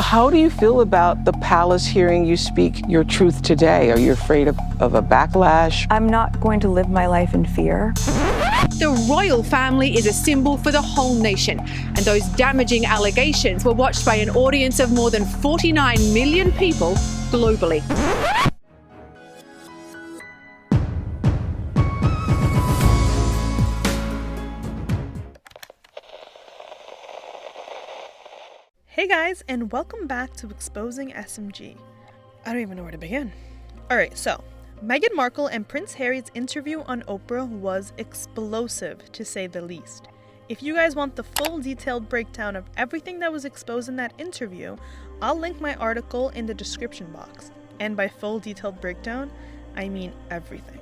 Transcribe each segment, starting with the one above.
How do you feel about the palace hearing you speak your truth today? Are you afraid of a backlash? I'm not going to live my life in fear. The royal family is a symbol for the whole nation, and those damaging allegations were watched by an audience of more than 49 million people globally. Hey guys, and welcome back to Exposing SMG. I don't even know where to begin. Alright, so Meghan Markle and Prince Harry's interview on Oprah was explosive, to say the least. If you guys want the full detailed breakdown of everything that was exposed in that interview, I'll link my article in the description box. And by full detailed breakdown, I mean everything.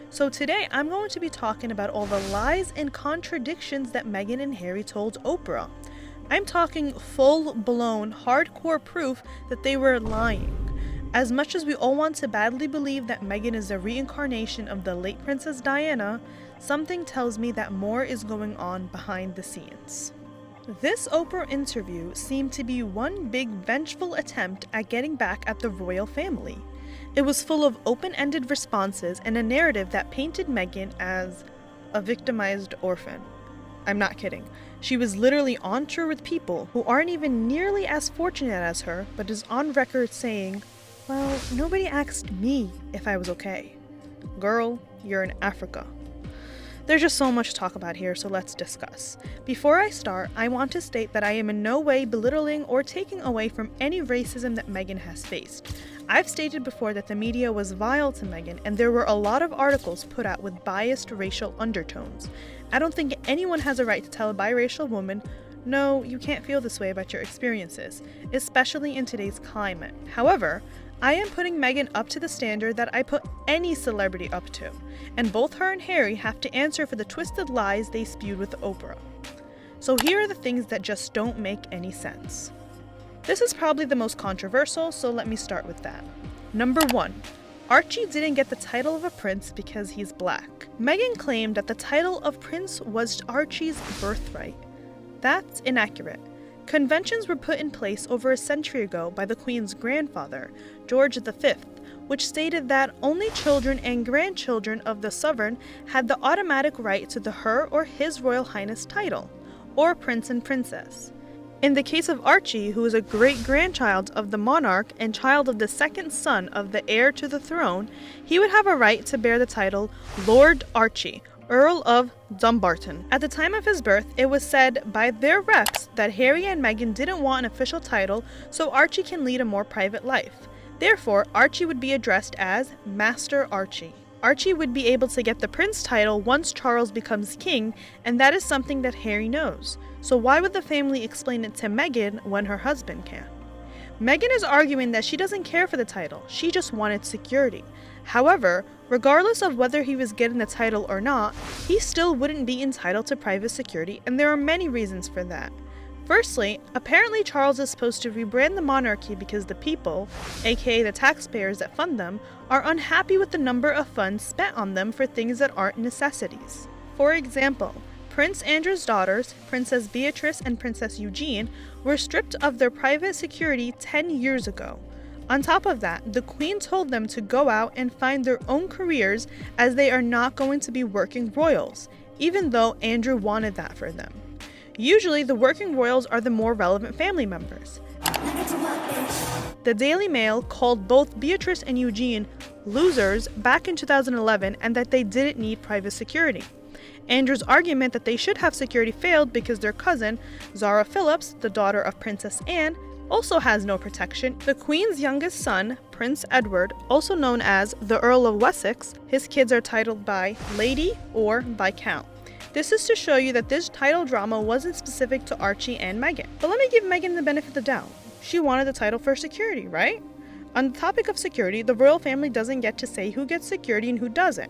So today I'm going to be talking about all the lies and contradictions that Meghan and Harry told Oprah. I'm talking full-blown, hardcore proof that they were lying. As much as we all want to badly believe that Meghan is a reincarnation of the late Princess Diana, something tells me that more is going on behind the scenes. This Oprah interview seemed to be one big vengeful attempt at getting back at the royal family. It was full of open-ended responses and a narrative that painted Meghan as a victimized orphan. I'm not kidding. She was literally on tour with people who aren't even nearly as fortunate as her, but is on record saying, "Well, nobody asked me if I was okay." Girl, you're in Africa. There's just so much to talk about here, so let's discuss. Before I start, I want to state that I am in no way belittling or taking away from any racism that Meghan has faced. I've stated before that the media was vile to Meghan, and there were a lot of articles put out with biased racial undertones. I don't think anyone has a right to tell a biracial woman, "No, you can't feel this way about your experiences," especially in today's climate. However, I am putting Meghan up to the standard that I put any celebrity up to, and both her and Harry have to answer for the twisted lies they spewed with Oprah. So here are the things that just don't make any sense. This is probably the most controversial, so let me start with that. Number 1. Archie didn't get the title of a prince because he's black. Meghan claimed that the title of prince was Archie's birthright. That's inaccurate. Conventions were put in place over a century ago by the Queen's grandfather, George V, which stated that only children and grandchildren of the sovereign had the automatic right to the Her or His Royal Highness title, or Prince and Princess. In the case of Archie, who is a great-grandchild of the monarch and child of the second son of the heir to the throne, he would have a right to bear the title Lord Archie, Earl of Dumbarton. At the time of his birth, it was said by their reps that Harry and Meghan didn't want an official title so Archie can lead a more private life. Therefore, Archie would be addressed as Master Archie. Archie would be able to get the prince title once Charles becomes king, and that is something that Harry knows. So why would the family explain it to Meghan when her husband can? Meghan is arguing that she doesn't care for the title, she just wanted security. However, regardless of whether he was getting the title or not, he still wouldn't be entitled to private security, and there are many reasons for that. Firstly, apparently Charles is supposed to rebrand the monarchy because the people, aka the taxpayers that fund them, are unhappy with the number of funds spent on them for things that aren't necessities. For example, Prince Andrew's daughters, Princess Beatrice and Princess Eugenie, were stripped of their private security 10 years ago. On top of that, the Queen told them to go out and find their own careers as they are not going to be working royals, even though Andrew wanted that for them. Usually, the working royals are the more relevant family members. The Daily Mail called both Beatrice and Eugenie losers back in 2011 and that they didn't need private security. Andrew's argument that they should have security failed because their cousin, Zara Phillips, the daughter of Princess Anne, also has no protection. The Queen's youngest son, Prince Edward, also known as the Earl of Wessex, his kids are titled by Lady or Viscount. This is to show you that this title drama wasn't specific to Archie and Meghan. But let me give Meghan the benefit of the doubt. She wanted the title for security, right? On the topic of security, the royal family doesn't get to say who gets security and who doesn't.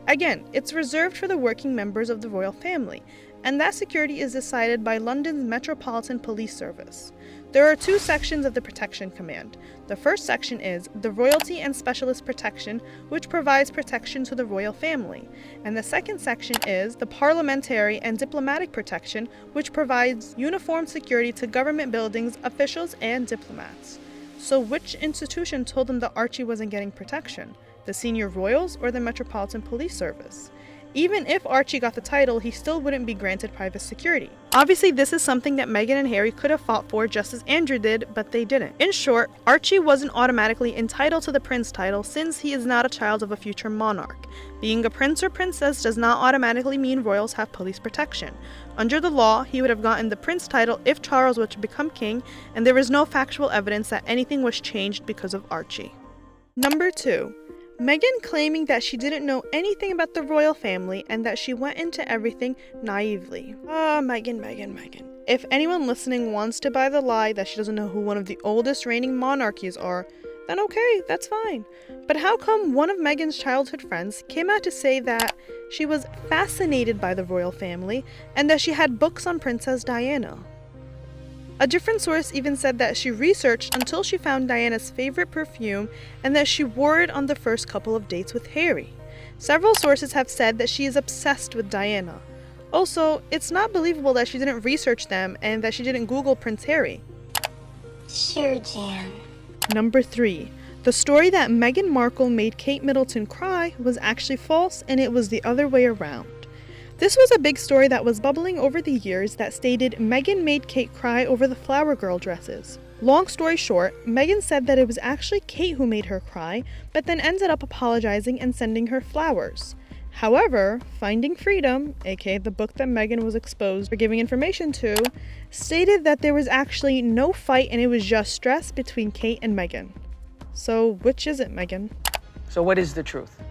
Again, it's reserved for the working members of the royal family, and that security is decided by London's Metropolitan Police Service. There are two sections of the Protection Command. The first section is the Royalty and Specialist Protection, which provides protection to the royal family. And the second section is the Parliamentary and Diplomatic Protection, which provides uniform security to government buildings, officials, and diplomats. So which institution told them that Archie wasn't getting protection? The senior royals or the Metropolitan Police Service? Even if Archie got the title, he still wouldn't be granted private security. Obviously, this is something that Meghan and Harry could have fought for just as Andrew did, but they didn't. In short, Archie wasn't automatically entitled to the prince title since he is not a child of a future monarch. Being a prince or princess does not automatically mean royals have police protection. Under the law, he would have gotten the prince title if Charles were to become king, and there is no factual evidence that anything was changed because of Archie. Number 2. Meghan claiming that she didn't know anything about the royal family and that she went into everything naively. Meghan. If anyone listening wants to buy the lie that she doesn't know who one of the oldest reigning monarchies are, then okay, that's fine. But how come one of Meghan's childhood friends came out to say that she was fascinated by the royal family and that she had books on Princess Diana? A different source even said that she researched until she found Diana's favorite perfume and that she wore it on the first couple of dates with Harry. Several sources have said that she is obsessed with Diana. Also, it's not believable that she didn't research them and that she didn't Google Prince Harry. Sure, Jan. Number 3. The story that Meghan Markle made Kate Middleton cry was actually false, and it was the other way around. This was a big story that was bubbling over the years that stated Meghan made Kate cry over the Flower Girl dresses. Long story short, Meghan said that it was actually Kate who made her cry, but then ended up apologizing and sending her flowers. However, Finding Freedom, aka the book that Meghan was exposed for giving information to, stated that there was actually no fight and it was just stress between Kate and Meghan. So which is it, Meghan? So what is the truth?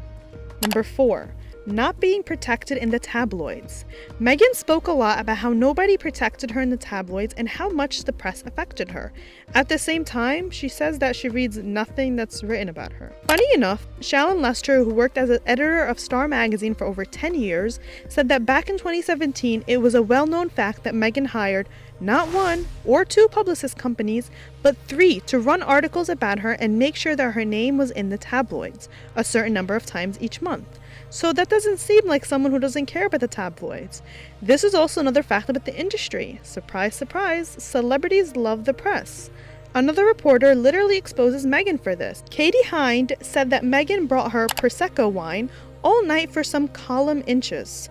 Number 4. Not being protected in the tabloids. Meghan spoke a lot about how nobody protected her in the tabloids and how much the press affected her. At the same time, she says that she reads nothing that's written about her. Funny enough, Shallon Lester, who worked as an editor of Star magazine for over 10 years, said that back in 2017, it was a well-known fact that Meghan hired not 1 or 2 publicist companies, but 3 to run articles about her and make sure that her name was in the tabloids a certain number of times each month. So that doesn't seem like someone who doesn't care about the tabloids. This is also another fact about the industry. Surprise, surprise, celebrities love the press. Another reporter literally exposes Meghan for this. Katie Hind said that Meghan brought her Prosecco wine all night for some column inches.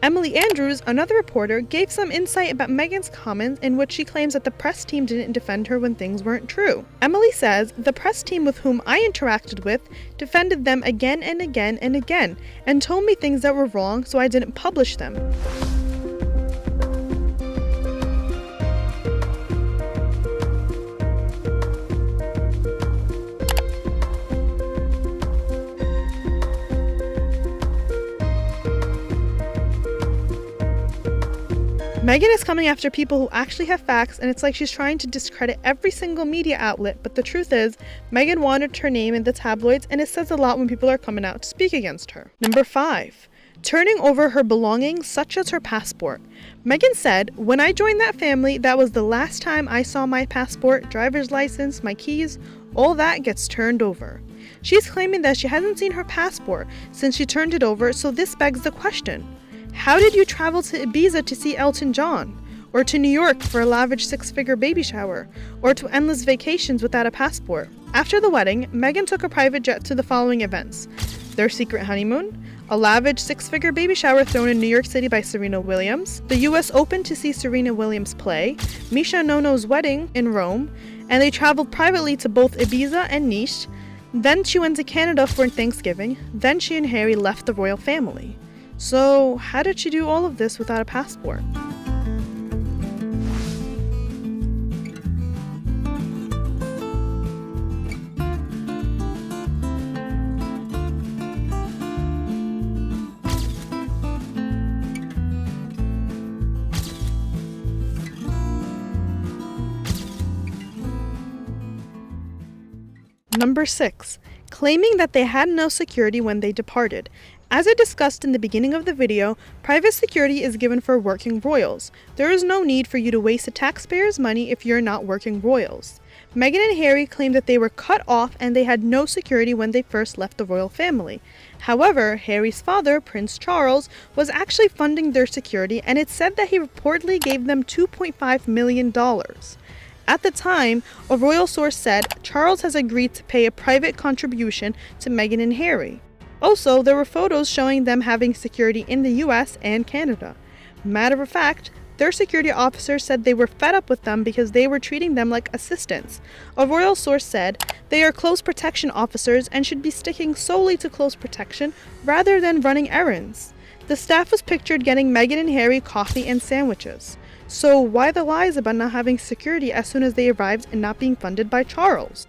Emily Andrews, another reporter, gave some insight about Meghan's comments in which she claims that the press team didn't defend her when things weren't true. Emily says, the press team with whom I interacted with defended them again and again and again, and told me things that were wrong, so I didn't publish them. Meghan is coming after people who actually have facts, and it's like she's trying to discredit every single media outlet, but the truth is, Meghan wanted her name in the tabloids, and it says a lot when people are coming out to speak against her. Number 5. Turning over her belongings, such as her passport. Meghan said, when I joined that family, that was the last time I saw my passport, driver's license, my keys, all that gets turned over. She's claiming that she hasn't seen her passport since she turned it over, so this begs the question. How did you travel to Ibiza to see Elton John? Or to New York for a lavish 6-figure baby shower? Or to endless vacations without a passport? After the wedding, Meghan took a private jet to the following events: their secret honeymoon, a lavish 6-figure baby shower thrown in New York City by Serena Williams, the US Open to see Serena Williams play, Misha Nono's wedding in Rome, and they traveled privately to both Ibiza and Nice. Then she went to Canada for Thanksgiving. Then she and Harry left the royal family. So, how did she do all of this without a passport? Number 6. Claiming that they had no security when they departed. As I discussed in the beginning of the video, private security is given for working royals. There is no need for you to waste the taxpayers' money if you're not working royals. Meghan and Harry claimed that they were cut off and they had no security when they first left the royal family. However, Harry's father, Prince Charles, was actually funding their security, and it's said that he reportedly gave them $2.5 million. At the time, a royal source said Charles has agreed to pay a private contribution to Meghan and Harry. Also, there were photos showing them having security in the US and Canada. Matter of fact, their security officers said they were fed up with them because they were treating them like assistants. A royal source said they are close protection officers and should be sticking solely to close protection rather than running errands. The staff was pictured getting Meghan and Harry coffee and sandwiches. So why the lies about not having security as soon as they arrived and not being funded by Charles?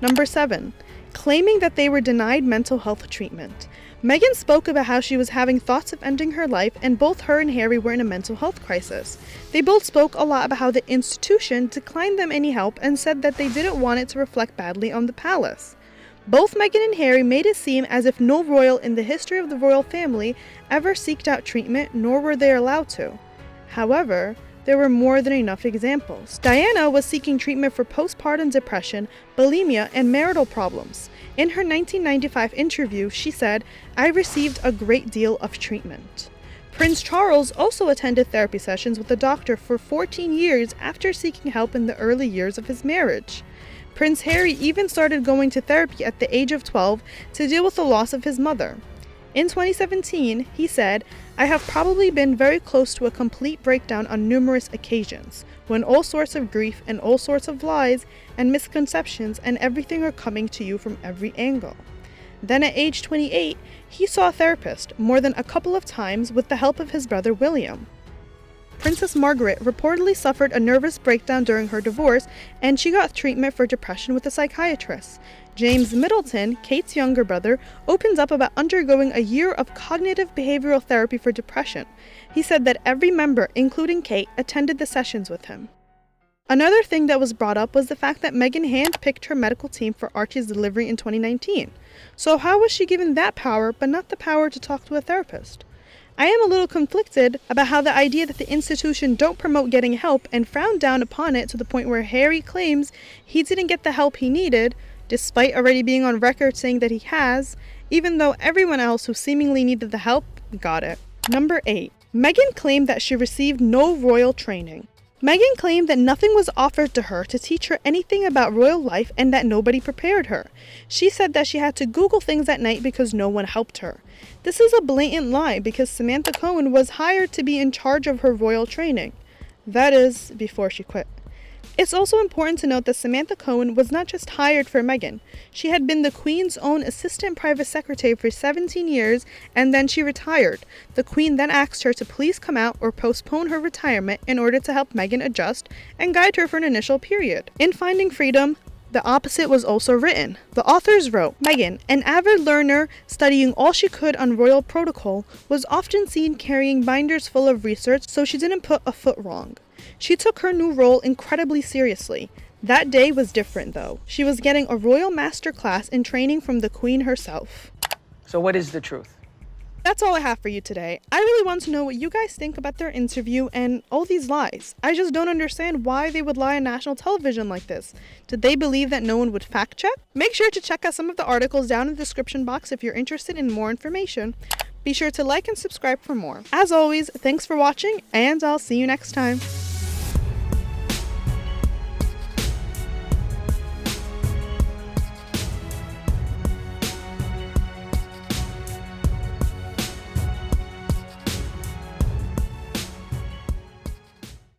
Number 7. Claiming that they were denied mental health treatment. Meghan spoke about how she was having thoughts of ending her life, and both her and Harry were in a mental health crisis. They both spoke a lot about how the institution declined them any help and said that they didn't want it to reflect badly on the palace. Both Meghan and Harry made it seem as if no royal in the history of the royal family ever sought out treatment, nor were they allowed to. However, there were more than enough examples. Diana was seeking treatment for postpartum depression, bulimia, and marital problems. In her 1995 interview, she said, "I received a great deal of treatment." Prince Charles also attended therapy sessions with a doctor for 14 years after seeking help in the early years of his marriage. Prince Harry even started going to therapy at the age of 12 to deal with the loss of his mother. In 2017, he said, "I have probably been very close to a complete breakdown on numerous occasions, when all sorts of grief and all sorts of lies and misconceptions and everything are coming to you from every angle." Then at age 28, he saw a therapist more than a couple of times with the help of his brother William. Princess Margaret reportedly suffered a nervous breakdown during her divorce, and she got treatment for depression with a psychiatrist. James Middleton, Kate's younger brother, opens up about undergoing a year of cognitive behavioral therapy for depression. He said that every member, including Kate, attended the sessions with him. Another thing that was brought up was the fact that Meghan handpicked her medical team for Archie's delivery in 2019. So how was she given that power, but not the power to talk to a therapist? I am a little conflicted about how the idea that the institution don't promote getting help and frown down upon it to the point where Harry claims he didn't get the help he needed, despite already being on record saying that he has, even though everyone else who seemingly needed the help got it. Number 8. Meghan claimed that she received no royal training. Meghan claimed that nothing was offered to her to teach her anything about royal life and that nobody prepared her. She said that she had to Google things at night because no one helped her. This is a blatant lie because Samantha Cohen was hired to be in charge of her royal training. That is, before she quit. It's also important to note that Samantha Cohen was not just hired for Meghan. She had been the Queen's own assistant private secretary for 17 years, and then she retired. The Queen then asked her to please come out or postpone her retirement in order to help Meghan adjust and guide her for an initial period. In Finding Freedom, the opposite was also written. The authors wrote, Meghan, an avid learner studying all she could on royal protocol, was often seen carrying binders full of research so she didn't put a foot wrong. She took her new role incredibly seriously. That day was different though. She was getting a royal master class in training from the Queen herself. So what is the truth? That's all I have for you today. I really want to know what you guys think about their interview and all these lies. I just don't understand why they would lie on national television like this. Did they believe that no one would fact check? Make sure to check out some of the articles down in the description box if you're interested in more information. Be sure to like and subscribe for more. As always, thanks for watching, and I'll see you next time.